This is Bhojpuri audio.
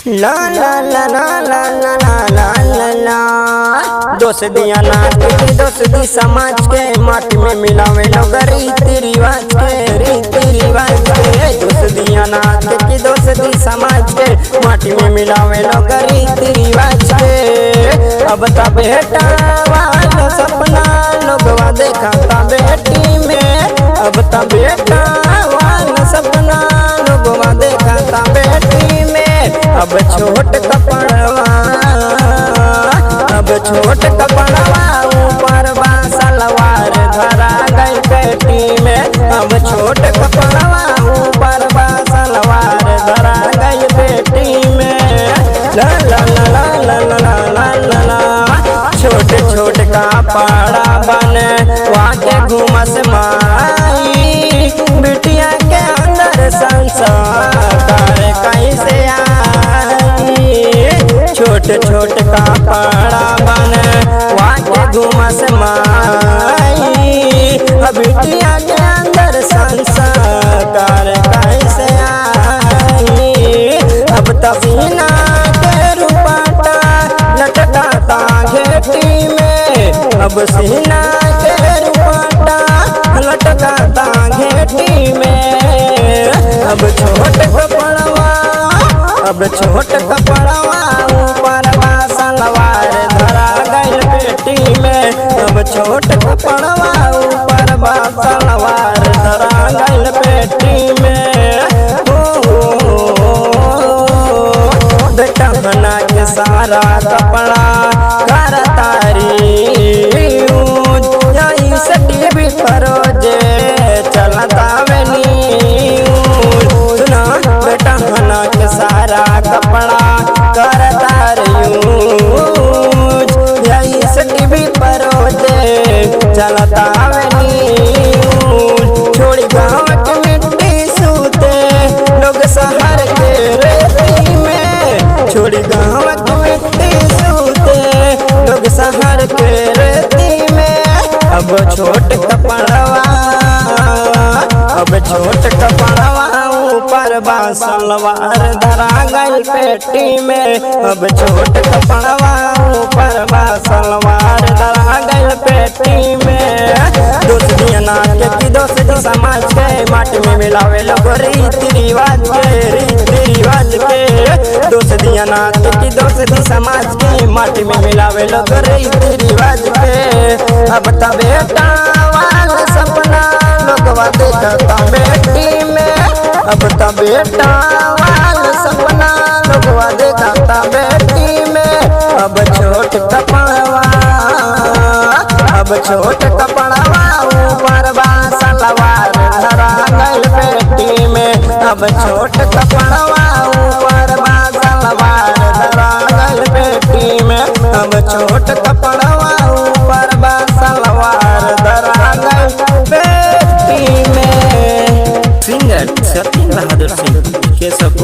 ला ला ला ला ला ला ला ला ला दोस्त दिया नाथ की दोस्ती समाज के माटी में मिलावे लोग रीति रिवाज के दोस्त दिया नाथ की दोस्ती समाज के माटी में मिलावे लोग रीति रिवाज के। अब ता बेटा वाला सपना लोगवा देखा ता बेटी में, अब ता बेटा वाला सपना लोगवा देखा ता बेटी में। अब छोट कपड़वा ऊपर बा सलवार धरा गई पेटी में। अब छोट कपड़वा ऊपर बा सलवार धरा गई पेटी में। ला ला ला ला ला ला ला ला ला छोट छोट कपड़ा बने वाके घूमस माई बिटिया के अंदर संसार कैसे छोट छोट कपड़ा बने वाके घूमस माई बिटिया के अंदर संस्कार कैसे आई। अब तसीना के रुपटा लटकाता घेटी में, अब सीना के रुपटा लटकाता घेटी में। अब छोट कपड़वा ऊपर बा सलवार धरा गई पेटी में। अब छोट कपड़वा ऊपर बा सलवार धरा गई पेटी में। बेटा बना के सारा कपड़ा कर तारी यही से टीवी पर जे चलता सुना बेटा बना के सारा कपड़ा कर तारी यही से टीवी पर जे चलता छोड़ी गाँव के मिट्टी सूते लोग शहर के रेती में। छोड़ी गाँव के मिट्टी सूते लोग शहर के रेती में। अब छोट कपड़वा ऊपर बा सलवार धरा गई पेटी में। अब छोट कपड़वा ऊपर बा सलवार धरा गई पेटी में। दोस्ती नाथ की दोस्ती समाज के माटी में मिलावे लोग रीति रिवाज के दोस्ती नाथ की दोस्ती समाज के माटी में मिलावे लोग रीति रिवाज के। अब ता बेटा वाला सपना लोगवा देखता बेटी में, अब ता बेटा वाला सपना लोगवा देखता बेटी में। अब छोट कपड़वा ऊपर बा सलवार धरा गई पेटी में। अब छोट कपड़वा ऊपर बा सलवार धरा गई पेटी में। अब छोट कपड़वा ऊपर बा सलवार धरा गई पेटी में। सिंगर सत्येंद्र बहादुर सिंह केशव